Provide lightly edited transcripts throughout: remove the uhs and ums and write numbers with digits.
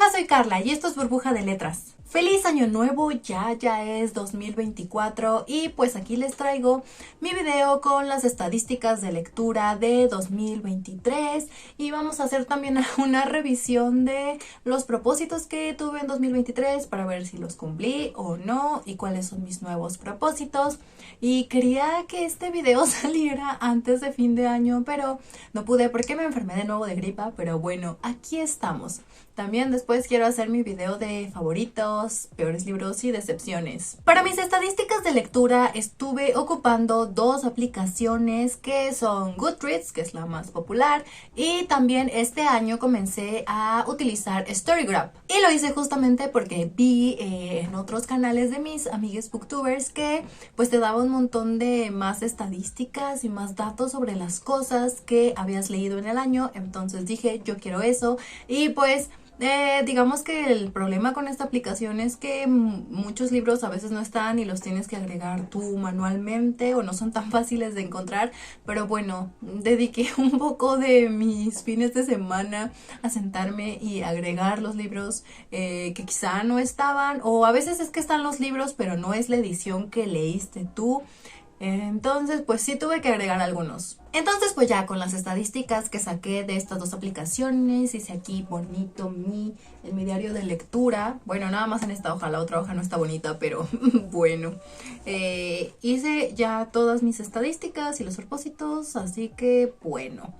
Hola, soy Carla y esto es Burbuja de Letras. ¡Feliz Año Nuevo! Ya es 2024 y pues aquí les traigo mi video con las estadísticas de lectura de 2023 y vamos a hacer también una revisión de los propósitos que tuve en 2023 para ver si los cumplí o no y cuáles son mis nuevos propósitos. Y quería que este video saliera antes de fin de año, pero no pude porque me enfermé de nuevo de gripa, pero bueno, aquí estamos. También después quiero hacer mi video de favoritos, peores libros y decepciones. Para mis estadísticas de lectura estuve ocupando dos aplicaciones que son Goodreads, que es la más popular, y también este año comencé a utilizar Storygraph. Y lo hice justamente porque vi en otros canales de mis amigues booktubers que pues te daba un montón de más estadísticas y más datos sobre las cosas que habías leído en el año. Entonces dije, yo quiero eso y pues digamos que el problema con esta aplicación es que muchos libros a veces no están y los tienes que agregar tú manualmente o no son tan fáciles de encontrar, pero bueno, dediqué un poco de mis fines de semana a sentarme y agregar los libros que quizá no estaban, o a veces es que están los libros pero no es la edición que leíste tú. Entonces pues sí tuve que agregar algunos. Entonces pues ya con las estadísticas que saqué de estas dos aplicaciones hice aquí bonito en mi diario de lectura. Bueno, nada más en esta hoja, la otra hoja no está bonita, pero bueno. Hice ya todas mis estadísticas y los propósitos, así que bueno.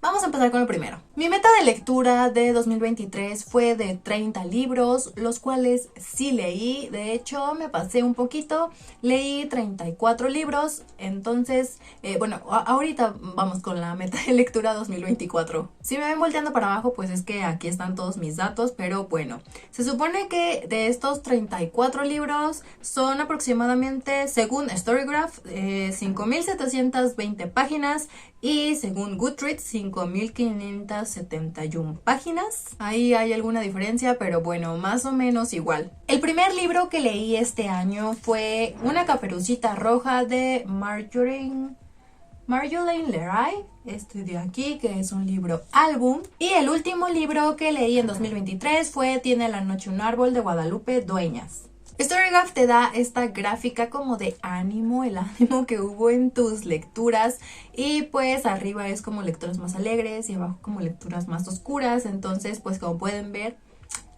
Vamos a empezar con el primero. Mi meta de lectura de 2023 fue de 30 libros, los cuales sí leí. De hecho, me pasé un poquito. Leí 34 libros. Entonces, bueno, ahorita vamos con la meta de lectura 2024. Si me ven volteando para abajo, pues es que aquí están todos mis datos. Pero bueno, se supone que de estos 34 libros son aproximadamente, según Storygraph, 5,720 páginas. Y según Goodreads, 5,571 páginas. Ahí hay alguna diferencia, pero bueno, más o menos igual. El primer libro que leí este año fue Una caperucita roja de Marjolaine Leray, este de aquí, que es un libro álbum. Y el último libro que leí en 2023 fue Tiene la noche un árbol de Guadalupe Dueñas. Storygraph te da esta gráfica como de ánimo, el ánimo que hubo en tus lecturas, y pues arriba es como lecturas más alegres y abajo como lecturas más oscuras. Entonces pues como pueden ver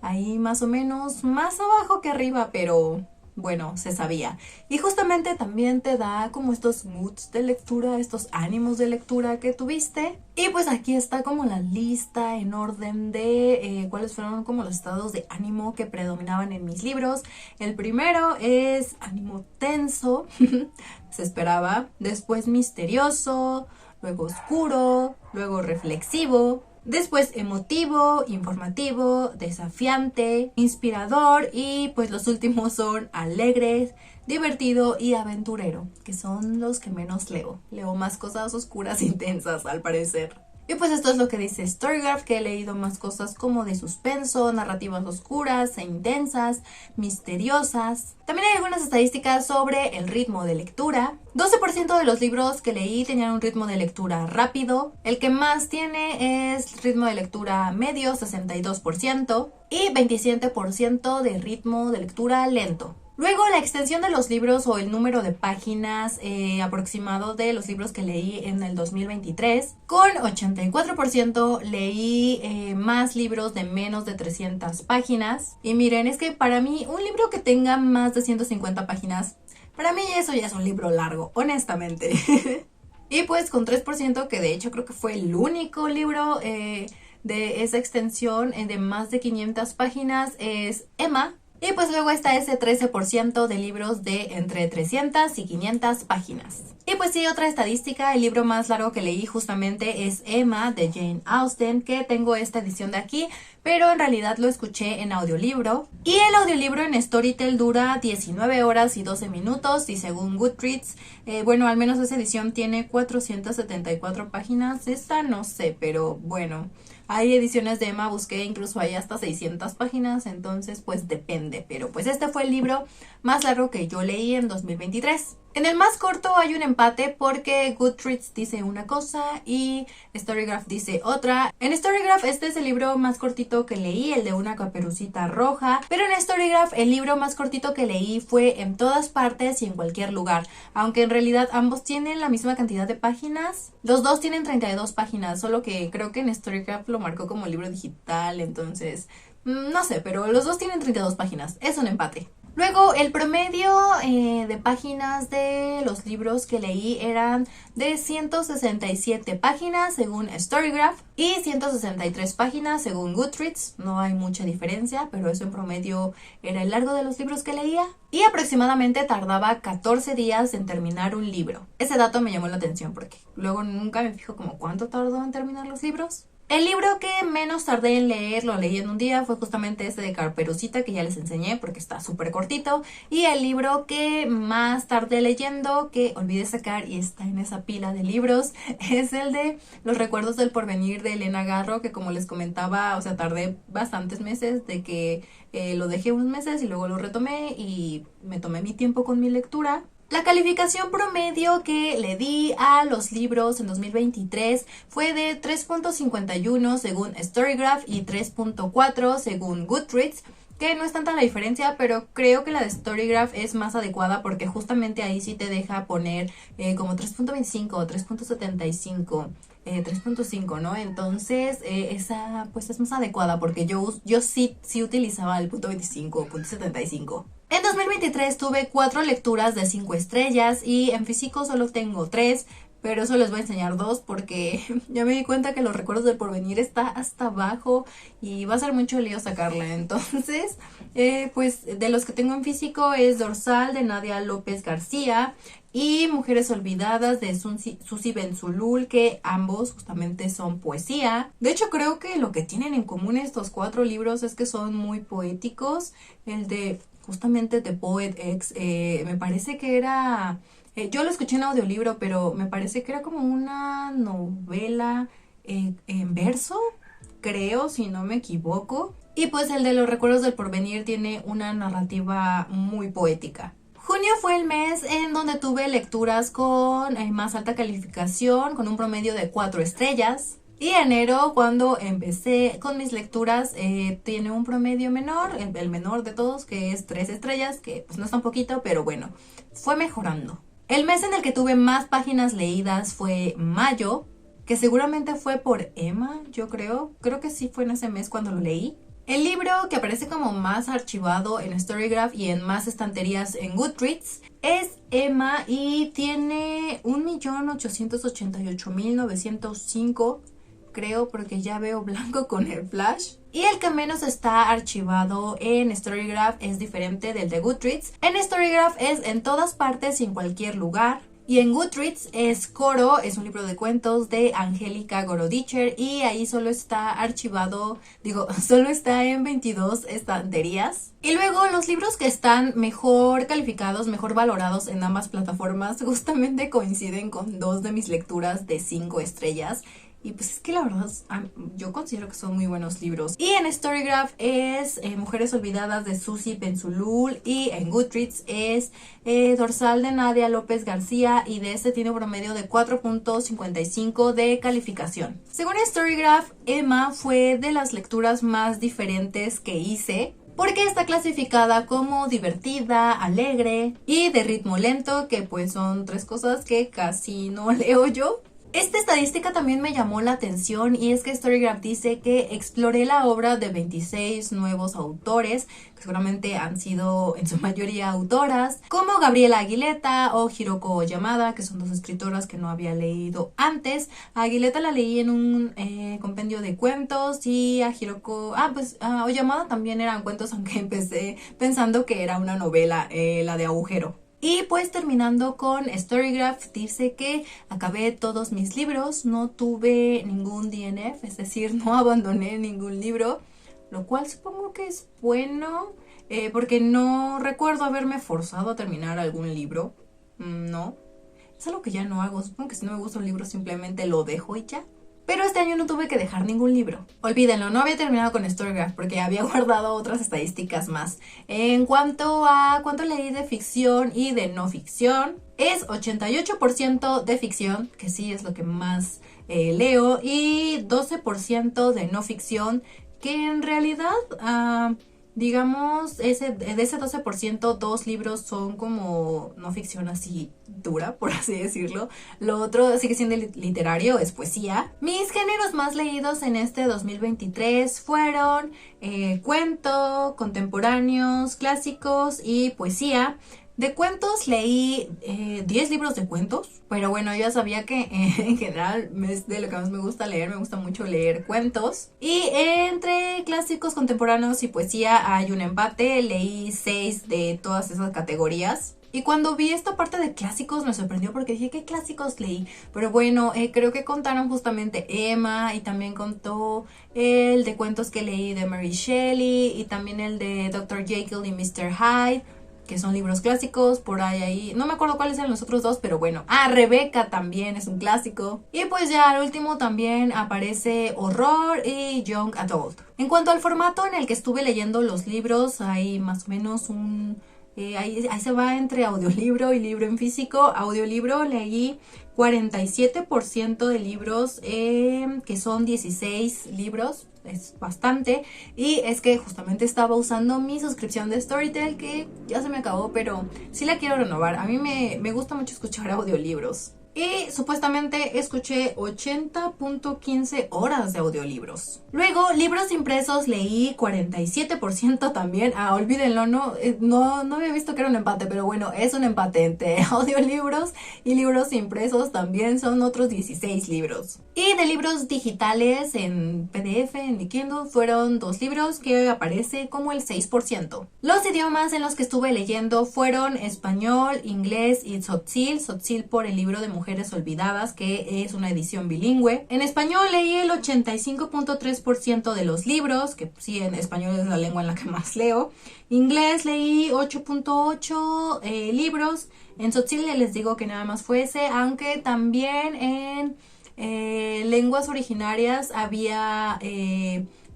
ahí más o menos más abajo que arriba, pero bueno, se sabía. Y justamente también te da como estos moods de lectura, estos ánimos de lectura que tuviste. Y pues aquí está como la lista en orden de cuáles fueron como los estados de ánimo que predominaban en mis libros. El primero es ánimo tenso, se esperaba. Después misterioso, luego oscuro, luego reflexivo. Después emotivo, informativo, desafiante, inspirador, y pues los últimos son alegres, divertido y aventurero, que son los que menos leo. Leo más cosas oscuras e intensas al parecer. Y pues esto es lo que dice Storygraph, que he leído más cosas como de suspenso, narrativas oscuras e intensas, misteriosas. También hay algunas estadísticas sobre el ritmo de lectura. 12% de los libros que leí tenían un ritmo de lectura rápido. El que más tiene es ritmo de lectura medio, 62%, y 27% de ritmo de lectura lento. Luego, la extensión de los libros o el número de páginas aproximado de los libros que leí en el 2023. Con 84% leí más libros de menos de 300 páginas. Y miren, es que para mí un libro que tenga más de 150 páginas, para mí eso ya es un libro largo, honestamente. Y pues con 3%, que de hecho creo que fue el único libro de esa extensión de más de 500 páginas, es Emma. Y pues luego está ese 13% de libros de entre 300 y 500 páginas. Y pues sí, otra estadística, el libro más largo que leí justamente es Emma de Jane Austen, que tengo esta edición de aquí, pero en realidad lo escuché en audiolibro. Y el audiolibro en Storytel dura 19 horas y 12 minutos y según Goodreads, bueno, al menos esa edición tiene 474 páginas. Esta no sé, pero bueno, hay ediciones de Emma, busqué, incluso hay hasta 600 páginas, entonces pues depende. Pero pues este fue el libro más largo que yo leí en 2023. En el más corto hay un empate porque Goodreads dice una cosa y Storygraph dice otra. En Storygraph este es el libro más cortito que leí, el de una caperucita roja, pero en Storygraph el libro más cortito que leí fue En todas partes y en cualquier lugar, aunque en realidad ambos tienen la misma cantidad de páginas. Los dos tienen 32 páginas, solo que creo que en Storygraph lo marcó como libro digital, entonces no sé, pero los dos tienen 32 páginas, es un empate. Luego, el promedio de páginas de los libros que leí eran de 167 páginas según Storygraph y 163 páginas según Goodreads. No hay mucha diferencia, pero eso en promedio era el largo de los libros que leía. Y aproximadamente tardaba 14 días en terminar un libro. Ese dato me llamó la atención porque luego nunca me fijo como cuánto tardó en terminar los libros. El libro que menos tardé en leer, lo leí en un día, fue justamente este de Caperucita que ya les enseñé porque está súper cortito. Y el libro que más tardé leyendo, que olvidé sacar y está en esa pila de libros, es el de Los recuerdos del porvenir de Elena Garro, que como les comentaba, o sea, tardé bastantes meses de que lo dejé unos meses y luego lo retomé y me tomé mi tiempo con mi lectura. La calificación promedio que le di a los libros en 2023 fue de 3.51 según Storygraph y 3.4 según Goodreads, que no es tanta la diferencia, pero creo que la de Storygraph es más adecuada porque justamente ahí sí te deja poner como 3.25, 3.75, 3.5, ¿no? Entonces esa pues es más adecuada porque yo sí utilizaba el punto 25 o punto 75. En 2023 tuve 4 lecturas de 5 estrellas y en físico solo tengo 3, pero eso les voy a enseñar 2 porque ya me di cuenta que Los recuerdos del porvenir está hasta abajo y va a ser mucho lío sacarla. Entonces, pues de los que tengo en físico es Dorsal de Nadia López García y Mujeres olvidadas de Susi Benzulul, que ambos justamente son poesía. De hecho, creo que lo que tienen en común estos 4 libros es que son muy poéticos. El de justamente The Poet X, me parece que era... yo lo escuché en audiolibro, pero me parece que era como una novela en verso, creo, si no me equivoco. Y pues el de Los recuerdos del porvenir tiene una narrativa muy poética. Junio fue el mes en donde tuve lecturas con más alta calificación, con un promedio de 4 estrellas. Y enero, cuando empecé con mis lecturas, tiene un promedio menor, el menor de todos, que es 3 estrellas, que pues no es tan poquito, pero bueno, fue mejorando. El mes en el que tuve más páginas leídas fue mayo, que seguramente fue por Emma, yo creo que sí fue en ese mes cuando lo leí. El libro que aparece como más archivado en Storygraph y en más estanterías en Goodreads es Emma y tiene 1.888.905, creo, porque ya veo blanco con el flash. Y el que menos está archivado en Storygraph es diferente del de Goodreads. En Storygraph es En todas partes y en cualquier lugar. Y en Goodreads es Coro, es un libro de cuentos de Angélica Gorodicher y ahí solo está archivado, solo está en 22 estanterías. Y luego los libros que están mejor calificados, mejor valorados en ambas plataformas justamente coinciden con 2 de mis lecturas de 5 estrellas. Y pues es que la verdad, yo considero que son muy buenos libros. Y en Storygraph es Mujeres olvidadas de Susi Benzulul. Y en Goodreads es Dorsal de Nadia López García. Y de este tiene un promedio de 4.55 de calificación. Según Storygraph, Emma fue de las lecturas más diferentes que hice, porque está clasificada como divertida, alegre y de ritmo lento, que pues son 3 cosas que casi no leo yo. Esta estadística también me llamó la atención y es que Storygraph dice que exploré la obra de 26 nuevos autores, que seguramente han sido en su mayoría autoras, como Gabriela Aguileta o Hiroko Oyamada, que son 2 escritoras que no había leído antes. A Aguileta la leí en un compendio de cuentos y a Hiroko... Oyamada también eran cuentos, aunque empecé pensando que era una novela, la de Agujero. Y pues terminando con Storygraph, dice que acabé todos mis libros, no tuve ningún DNF, es decir, no abandoné ningún libro, lo cual supongo que es bueno, porque no recuerdo haberme forzado a terminar algún libro, no, es algo que ya no hago, supongo que si no me gusta un libro simplemente lo dejo y ya. Pero este año no tuve que dejar ningún libro. Olvídenlo, no había terminado con Storygraph porque había guardado otras estadísticas más. En cuanto a cuánto leí de ficción y de no ficción, es 88% de ficción, que sí es lo que más leo, y 12% de no ficción, que en realidad... digamos, de ese 12%, 2 libros son como no ficción así dura, por así decirlo. Lo otro sigue siendo literario, es poesía. Mis géneros más leídos en este 2023 fueron cuento, contemporáneos, clásicos y poesía. De cuentos leí 10 libros de cuentos, pero bueno, ya sabía que en general es de lo que más me gusta leer, me gusta mucho leer cuentos. Y entre clásicos, contemporáneos y poesía hay un empate, leí 6 de todas esas categorías. Y cuando vi esta parte de clásicos me sorprendió porque dije, ¿qué clásicos leí? Pero bueno, creo que contaron justamente Emma y también contó el de cuentos que leí de Mary Shelley y también el de Dr. Jekyll y Mr. Hyde, que son libros clásicos, por ahí, no me acuerdo cuáles eran los otros dos, pero bueno. Rebeca también es un clásico. Y pues ya al último también aparece horror y young adult. En cuanto al formato en el que estuve leyendo los libros, hay más o menos ahí se va entre audiolibro y libro en físico. Audiolibro leí 47% de libros, que son 16 libros. Es bastante. Y es que justamente estaba usando mi suscripción de Storytel, que ya se me acabó, pero sí la quiero renovar. A mí me gusta mucho escuchar audiolibros. Y supuestamente escuché 80.15 horas de audiolibros. Luego, libros impresos leí 47% también. Olvídenlo, no había visto que era un empate, pero bueno, es un empate entre audiolibros y libros impresos. También son otros 16 libros. Y de libros digitales en PDF, en mi Kindle, fueron 2 libros, que aparece como el 6%. Los idiomas en los que estuve leyendo fueron español, inglés y tzotzil. Tzotzil por el libro de Mujeres Olvidadas, que es una edición bilingüe. En español leí el 85.3% de los libros, que sí, en español es la lengua en la que más leo. Inglés leí 8.8 libros. En tzotzil les digo que nada más fue ese, aunque también en lenguas originarias había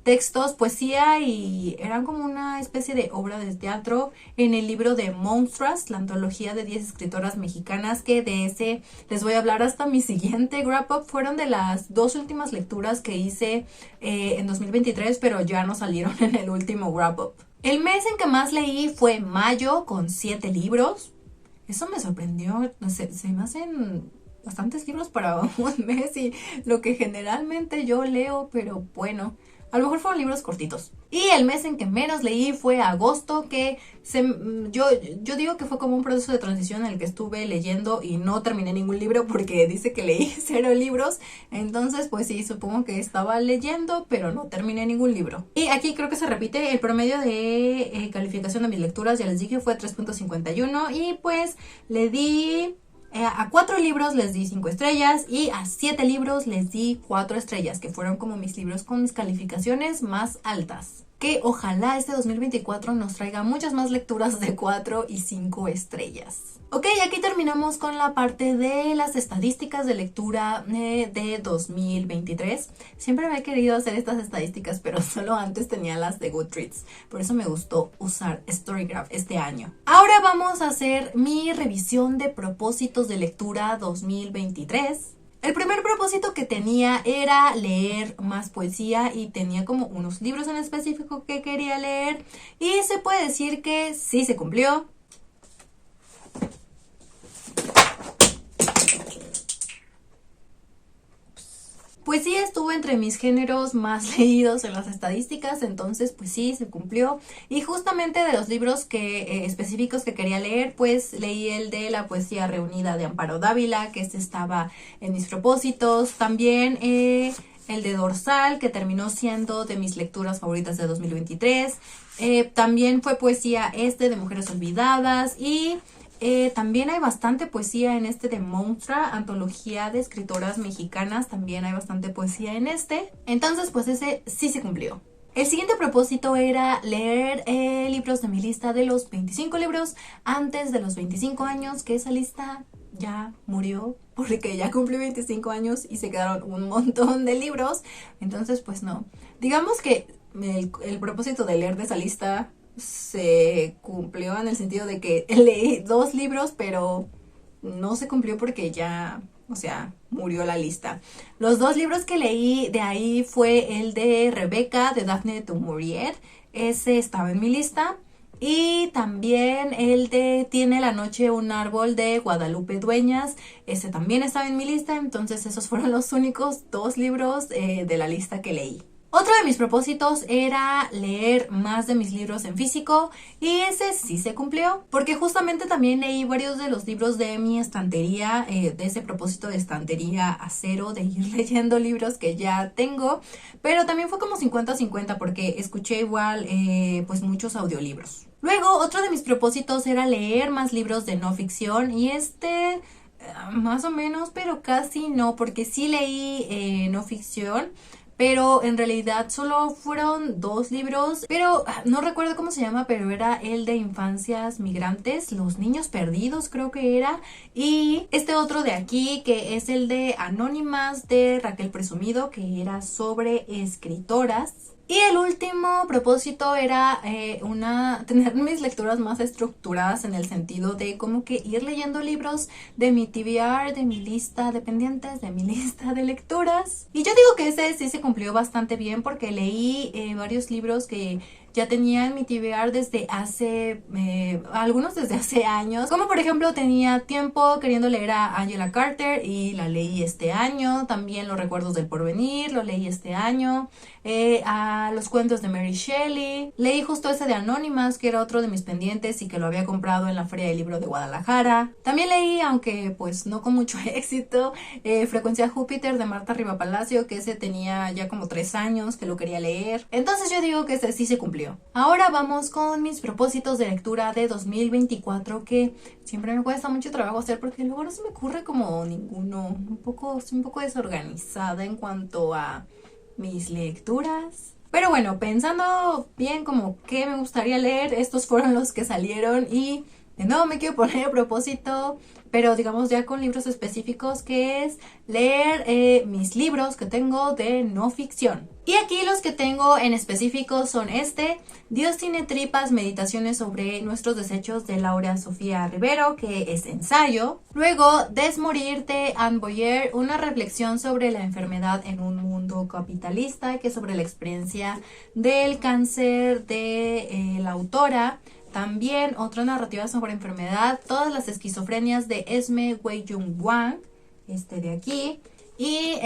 textos, poesía, y eran como una especie de obra de teatro en el libro de Monstruas, la antología de 10 escritoras mexicanas, que de ese les voy a hablar hasta mi siguiente wrap up. Fueron de las 2 últimas lecturas que hice en 2023, pero ya no salieron en el último wrap up. El mes en que más leí fue mayo, con 7 libros. Eso me sorprendió, se me hacen bastantes libros para un mes y lo que generalmente yo leo, pero bueno, a lo mejor fueron libros cortitos. Y el mes en que menos leí fue agosto, que yo digo que fue como un proceso de transición en el que estuve leyendo y no terminé ningún libro porque dice que leí 0 libros. Entonces pues sí, supongo que estaba leyendo, pero no terminé ningún libro. Y aquí creo que se repite el promedio de calificación de mis lecturas. Ya les dije, fue 3.51 y pues le di... a 4 libros les di 5 estrellas y a 7 libros les di 4 estrellas, que fueron como mis libros con mis calificaciones más altas. Que ojalá este 2024 nos traiga muchas más lecturas de 4 y 5 estrellas. Ok, aquí terminamos con la parte de las estadísticas de lectura de 2023. Siempre me he querido hacer estas estadísticas, pero solo antes tenía las de Goodreads. Por eso me gustó usar Storygraph este año. Ahora vamos a hacer mi revisión de propósitos de lectura 2023. El primer propósito que tenía era leer más poesía y tenía como unos libros en específico que quería leer. Y se puede decir que sí se cumplió. Pues sí, estuvo entre mis géneros más leídos en las estadísticas, entonces pues sí, se cumplió. Y justamente de los libros específicos que quería leer, pues leí el de La poesía reunida de Amparo Dávila, que estaba en mis propósitos. También el de Dorsal, que terminó siendo de mis lecturas favoritas de 2023. También fue poesía de Mujeres Olvidadas y... también hay bastante poesía en este de Monstrua, antología de escritoras mexicanas. También hay bastante poesía en este. Entonces, pues ese sí se cumplió. El siguiente propósito era leer libros de mi lista de los 25 libros antes de los 25 años, que esa lista ya murió porque ya cumplí 25 años y se quedaron un montón de libros. Entonces, pues no. Digamos que el propósito de leer de esa lista se cumplió en el sentido de que leí 2 libros, pero no se cumplió porque ya, o sea, murió la lista. Los 2 libros que leí de ahí fue el de Rebeca, de Daphne du Maurier. Ese estaba en mi lista. Y también el de Tiene la noche un árbol, de Guadalupe Dueñas. Ese también estaba en mi lista. Entonces esos fueron los únicos 2 libros de la lista que leí. Otro de mis propósitos era leer más de mis libros en físico, y ese sí se cumplió, porque justamente también leí varios de los libros de mi estantería, de ese propósito de estantería a cero, de ir leyendo libros que ya tengo, pero también fue como 50-50 porque escuché igual pues muchos audiolibros. Luego, otro de mis propósitos era leer más libros de no ficción, y más o menos, pero casi no, porque sí leí no ficción, pero en realidad solo fueron 2 libros, pero no recuerdo cómo se llama, pero era el de infancias migrantes, Los niños perdidos creo que era, y este otro de aquí que es el de Anónimas, de Raquel Presumido, que era sobre escritoras. Y el último propósito era tener mis lecturas más estructuradas, en el sentido de como que ir leyendo libros de mi TBR, de mi lista de pendientes, de mi lista de lecturas. Y yo digo que ese sí se cumplió bastante bien, porque leí varios libros que ya tenía en mi TBR desde algunos desde hace años. Como por ejemplo, tenía tiempo queriendo leer a Angela Carter y la leí este año. También Los recuerdos del porvenir, lo leí este año. A los cuentos de Mary Shelley. Leí justo ese de Anónimas, que era otro de mis pendientes y que lo había comprado en la Feria del Libro de Guadalajara. También leí, aunque pues no con mucho éxito, Frecuencia Júpiter, de Marta Riva Palacio, que ese tenía ya como 3 años que lo quería leer. Entonces yo digo que ese sí se cumplió. Ahora vamos con mis propósitos de lectura de 2024, que siempre me cuesta mucho trabajo hacer porque luego no se me ocurre como ninguno. Soy un poco desorganizada en cuanto a mis lecturas. Pero bueno, pensando bien como qué me gustaría leer, estos fueron los que salieron, y de nuevo me quiero poner a propósito, pero digamos ya con libros específicos, que es leer mis libros que tengo de no ficción. Y aquí los que tengo en específico son Dios tiene tripas, meditaciones sobre nuestros desechos, de Laura Sofía Rivero, que es ensayo. Luego, Desmorir, de Anne Boyer, una reflexión sobre la enfermedad en un mundo capitalista, que es sobre la experiencia del cáncer de la autora. También otra narrativa sobre enfermedad, Todas las esquizofrenias, de Esme Wei-Jung Wang, de aquí. Y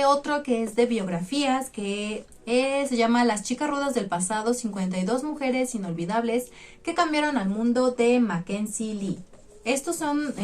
otro que es de biografías, que se llama Las chicas rudas del pasado, 52 mujeres inolvidables que cambiaron al mundo, de Mackenzie Lee. Estos son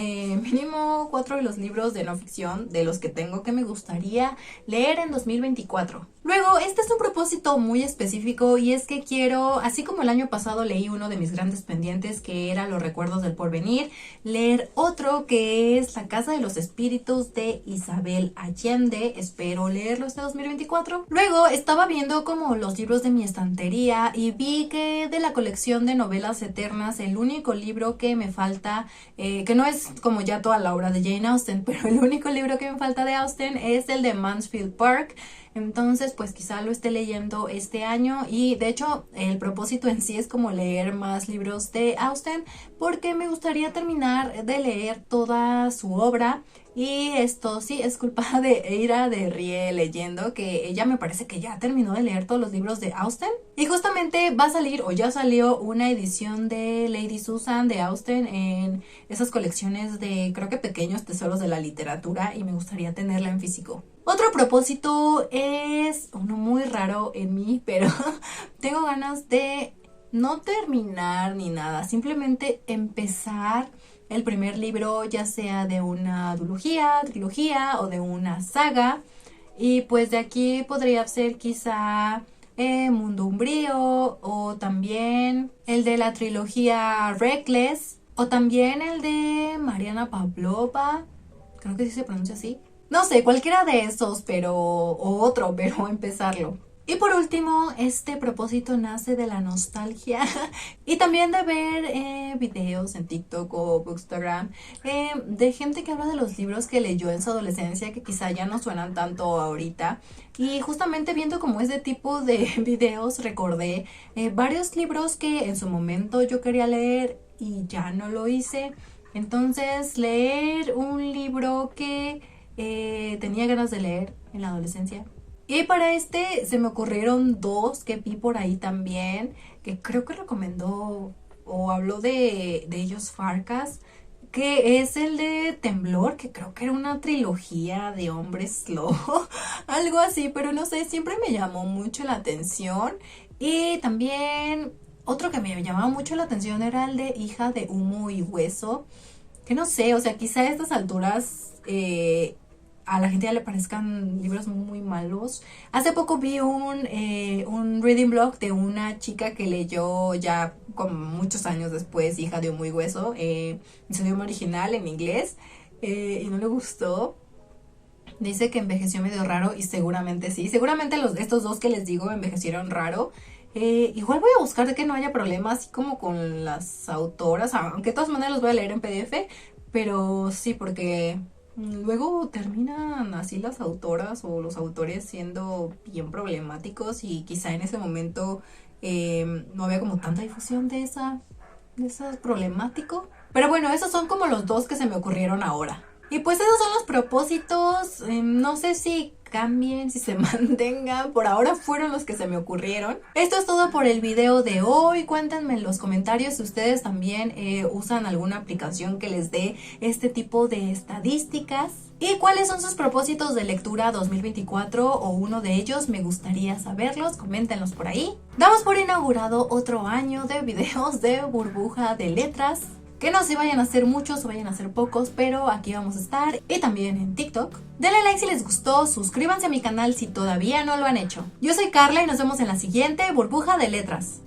mínimo 4 de los libros de no ficción de los que tengo que me gustaría leer en 2024. Luego, este es un propósito muy específico, y es que quiero, así como el año pasado leí uno de mis grandes pendientes, que era Los recuerdos del porvenir, leer otro que es La casa de los espíritus, de Isabel Allende. Espero leerlo este 2024. Luego, estaba viendo como los libros de mi estantería y vi que de la colección de novelas eternas, el único libro que me falta, que no es como ya toda la obra de Jane Austen, pero el único libro que me falta de Austen es el de Mansfield Park. Entonces, pues quizá lo esté leyendo este año, y de hecho el propósito en sí es como leer más libros de Austen, porque me gustaría terminar de leer toda su obra. Y esto sí es culpa de Eira de Rie leyendo, que ella me parece que ya terminó de leer todos los libros de Austen. Y justamente va a salir, o ya salió, una edición de Lady Susan de Austen en esas colecciones de, creo que, pequeños tesoros de la literatura, y me gustaría tenerla en físico. Otro propósito es uno muy raro en mí, pero tengo ganas de no terminar ni nada, simplemente empezar el primer libro, ya sea de una duología, trilogía o de una saga. Y pues de aquí podría ser quizá Mundo Umbrío, o también el de la trilogía Reckless, o también el de Mariana Pavlova, creo que sí se pronuncia así. No sé, cualquiera de esos, pero empezarlo. Y por último, este propósito nace de la nostalgia y también de ver videos en TikTok o Bookstagram de gente que habla de los libros que leyó en su adolescencia que quizá ya no suenan tanto ahorita. Y justamente viendo como ese tipo de videos recordé varios libros que en su momento yo quería leer y ya no lo hice. Entonces leer un libro que tenía ganas de leer en la adolescencia. Y para este se me ocurrieron dos que vi por ahí también, que creo que recomendó o habló de ellos Farcas, que es el de Temblor, que creo que era una trilogía de hombres lobo, algo así, pero no sé, siempre me llamó mucho la atención. Y también otro que me llamaba mucho la atención era el de Hija de Humo y Hueso, que no sé, o sea, quizá a estas alturas a la gente ya le parezcan libros muy malos. Hace poco vi un reading blog de una chica que leyó ya como muchos años después Hija de un muy hueso, en su idioma original en inglés, y no le gustó. Dice que envejeció medio raro y seguramente sí. Seguramente estos dos que les digo envejecieron raro. Igual voy a buscar de que no haya problemas así como con las autoras, aunque de todas maneras los voy a leer en PDF, pero sí, porque luego terminan así las autoras o los autores siendo bien problemáticos y quizá en ese momento no había como tanta difusión de esa problemático. Pero bueno, esos son como los dos que se me ocurrieron ahora. Y pues esos son los propósitos, no sé si cambien, si se mantengan, por ahora fueron los que se me ocurrieron. Esto es todo por el video de hoy. Cuéntenme en los comentarios si ustedes también usan alguna aplicación que les dé este tipo de estadísticas. ¿Y cuáles son sus propósitos de lectura 2024 o uno de ellos? Me gustaría saberlos, coméntenlos por ahí. Damos por inaugurado otro año de videos de Burbuja de Letras. Que no se vayan a hacer muchos o vayan a hacer pocos, pero aquí vamos a estar. Y también en TikTok. Denle like si les gustó, suscríbanse a mi canal si todavía no lo han hecho. Yo soy Carla y nos vemos en la siguiente Burbuja de Letras.